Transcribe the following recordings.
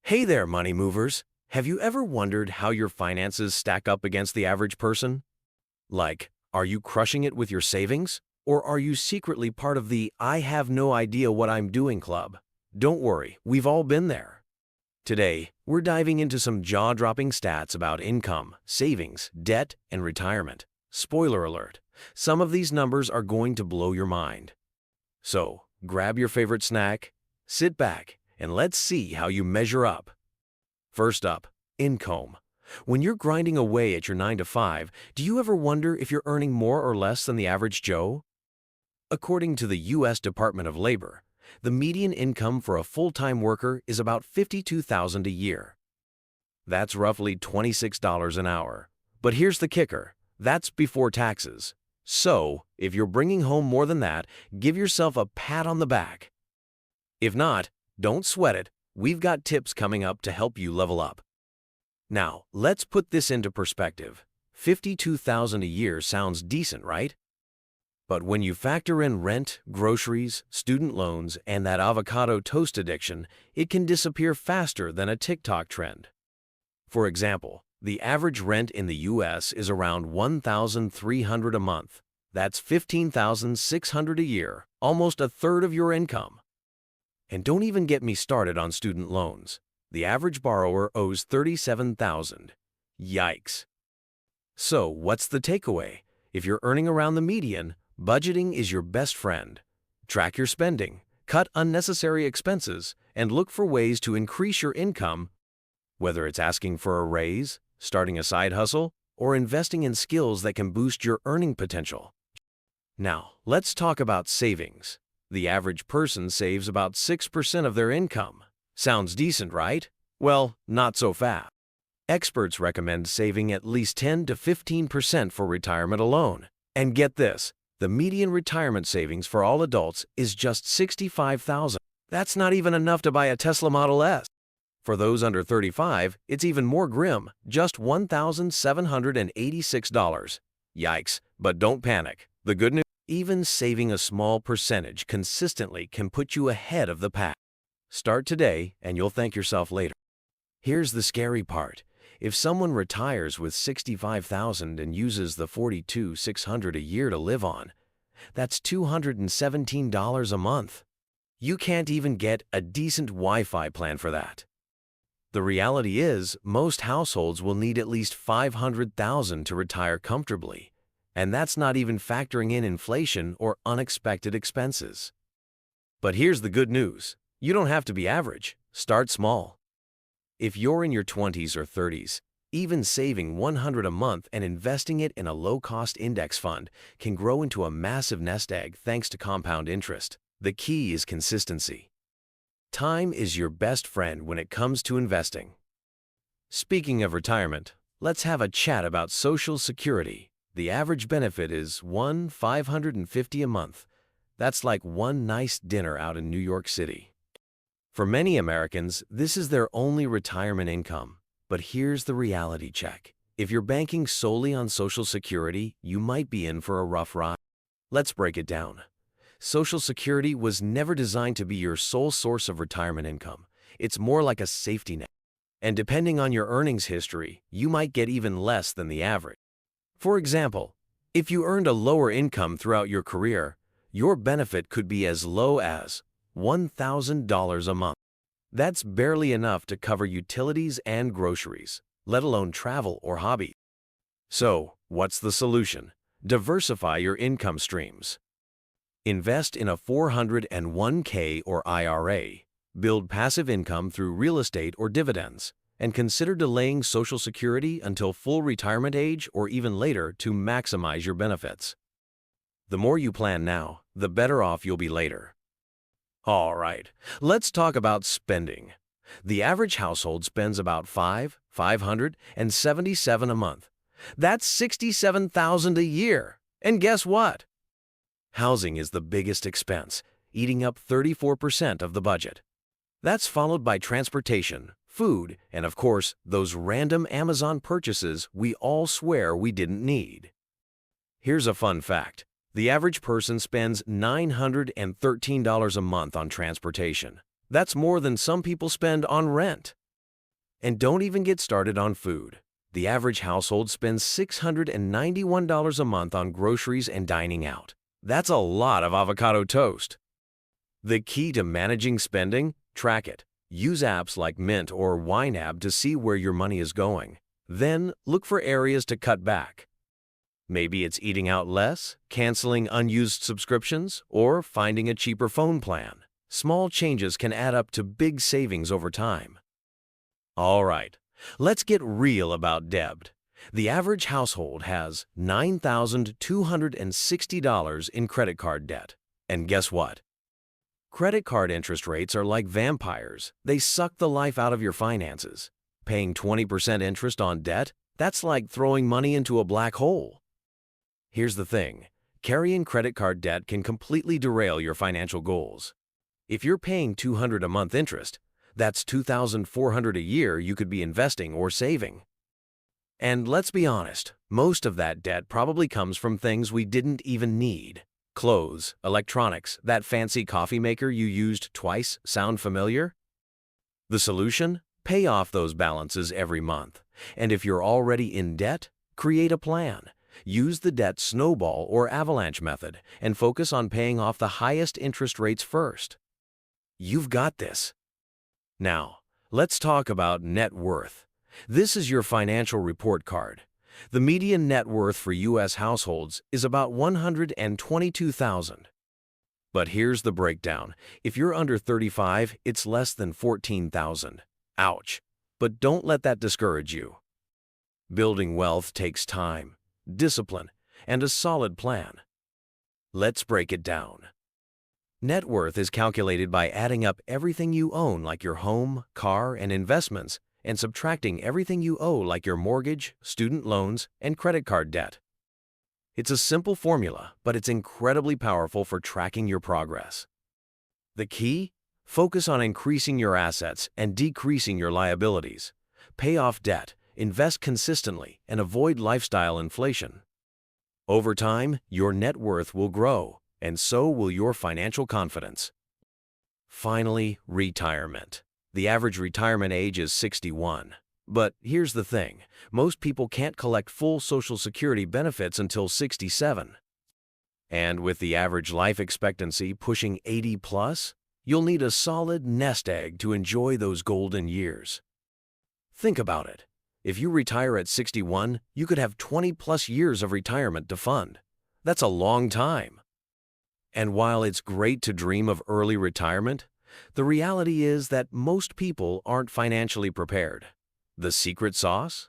Hey there, money movers. Have you ever wondered how your finances stack up against the average person? Like, are you crushing it with your savings? Or are you secretly part of the I have no idea what I'm doing club? Don't worry, we've all been there. Today, we're diving into some jaw-dropping stats about income, savings, debt, and retirement. Spoiler alert, some of these numbers are going to blow your mind. So, grab your favorite snack, sit back, and let's see how you measure up. First up, income. When you're grinding away at your 9 to 5, do you ever wonder if you're earning more or less than the average Joe? According to the U.S. Department of Labor, the median income for a full-time worker is about $52,000 a year. That's roughly $26 an hour. But here's the kicker, that's before taxes. So, if you're bringing home more than that, give yourself a pat on the back. If not, don't sweat it. We've got tips coming up to help you level up. Now, let's put this into perspective. $52,000 a year sounds decent, right? But when you factor in rent, groceries, student loans, and that avocado toast addiction, it can disappear faster than a TikTok trend. For example, the average rent in the US is around $1,300 a month. That's $15,600 a year, almost a third of your income. And don't even get me started on student loans. The average borrower owes $37,000. Yikes. So, what's the takeaway? If you're earning around the median, budgeting is your best friend. Track your spending, cut unnecessary expenses, and look for ways to increase your income, whether it's asking for a raise, starting a side hustle, or investing in skills that can boost your earning potential. Now, let's talk about savings. The average person saves about 6% of their income. Sounds decent, right? Well, not so fast. Experts recommend saving at least 10 to 15% for retirement alone. And get this, the median retirement savings for all adults is just $65,000. That's not even enough to buy a Tesla Model S. For those under 35, it's even more grim, just $1,786. Yikes, but don't panic. The good news, even saving a small percentage consistently can put you ahead of the pack. Start today and you'll thank yourself later. Here's the scary part. If someone retires with $65,000 and uses the $42,600 a year to live on, that's $217 a month. You can't even get a decent Wi-Fi plan for that. The reality is, most households will need at least $500,000 to retire comfortably, and that's not even factoring in inflation or unexpected expenses. But here's the good news. You don't have to be average. Start small. If you're in your 20s or 30s, even saving $100 a month and investing it in a low-cost index fund can grow into a massive nest egg thanks to compound interest. The key is consistency. Time is your best friend when it comes to investing. Speaking of retirement, let's have a chat about Social Security. The average benefit is $550 a month. That's like one nice dinner out in New York City. For many Americans, this is their only retirement income. But here's the reality check. If you're banking solely on Social Security, you might be in for a rough ride. Let's break it down. Social Security was never designed to be your sole source of retirement income. It's more like a safety net. And depending on your earnings history, you might get even less than the average. For example, if you earned a lower income throughout your career, your benefit could be as low as $1,000 a month. That's barely enough to cover utilities and groceries, let alone travel or hobbies. So, what's the solution? Diversify your income streams. Invest in a 401k or IRA. Build passive income through real estate or dividends, and consider delaying Social Security until full retirement age or even later to maximize your benefits. The more you plan now, the better off you'll be later. All right, let's talk about spending. The average household spends about $577 a month. That's $67,000 a year. And guess what? Housing is the biggest expense, eating up 34% of the budget. That's followed by transportation, food, and of course, those random Amazon purchases we all swear we didn't need. Here's a fun fact. The average person spends $913 a month on transportation. That's more than some people spend on rent. And don't even get started on food. The average household spends $691 a month on groceries and dining out. That's a lot of avocado toast. The key to managing spending? Track it. Use apps like Mint or YNAB to see where your money is going. Then look for areas to cut back. Maybe it's eating out less, canceling unused subscriptions, or finding a cheaper phone plan. Small changes can add up to big savings over time. All right, let's get real about debt. The average household has $9,260 in credit card debt. And guess what? Credit card interest rates are like vampires. They suck the life out of your finances. Paying 20% interest on debt? That's like throwing money into a black hole. Here's the thing. Carrying credit card debt can completely derail your financial goals. If you're paying $200 a month interest, that's $2,400 a year you could be investing or saving. And let's be honest, most of that debt probably comes from things we didn't even need. Clothes, electronics, that fancy coffee maker you used twice sound familiar? The solution? Pay off those balances every month. And if you're already in debt, create a plan. Use the debt snowball or avalanche method and focus on paying off the highest interest rates first. You've got this. Now, let's talk about net worth. This is your financial report card. The median net worth for U.S. households is about $122,000. But here's the breakdown. If you're under 35, it's less than $14,000. Ouch. But don't let that discourage you. Building wealth takes time, discipline, and a solid plan. Let's break it down. Net worth is calculated by adding up everything you own like your home, car, and investments and subtracting everything you owe like your mortgage, student loans, and credit card debt. It's a simple formula, but it's incredibly powerful for tracking your progress. The key? Focus on increasing your assets and decreasing your liabilities. Pay off debt, invest consistently, and avoid lifestyle inflation. Over time, your net worth will grow, and so will your financial confidence. Finally, retirement. The average retirement age is 61. But here's the thing, most people can't collect full Social Security benefits until 67. And with the average life expectancy pushing 80 plus, you'll need a solid nest egg to enjoy those golden years. Think about it. If you retire at 61, you could have 20 plus years of retirement to fund. That's a long time. And while it's great to dream of early retirement, the reality is that most people aren't financially prepared. The secret sauce?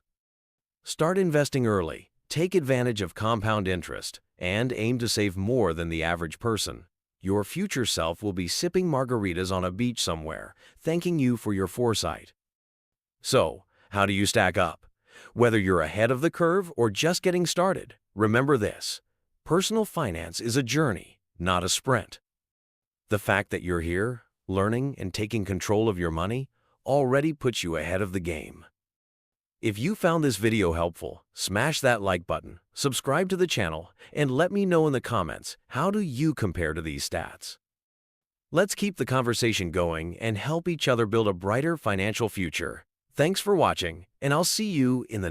Start investing early, take advantage of compound interest, and aim to save more than the average person. Your future self will be sipping margaritas on a beach somewhere, thanking you for your foresight. So, how do you stack up? Whether you're ahead of the curve or just getting started, remember this: personal finance is a journey, not a sprint. The fact that you're here, learning and taking control of your money, already puts you ahead of the game. If you found this video helpful, smash that like button, subscribe to the channel, and let me know in the comments, how do you compare to these stats? Let's keep the conversation going and help each other build a brighter financial future. Thanks for watching, and I'll see you in the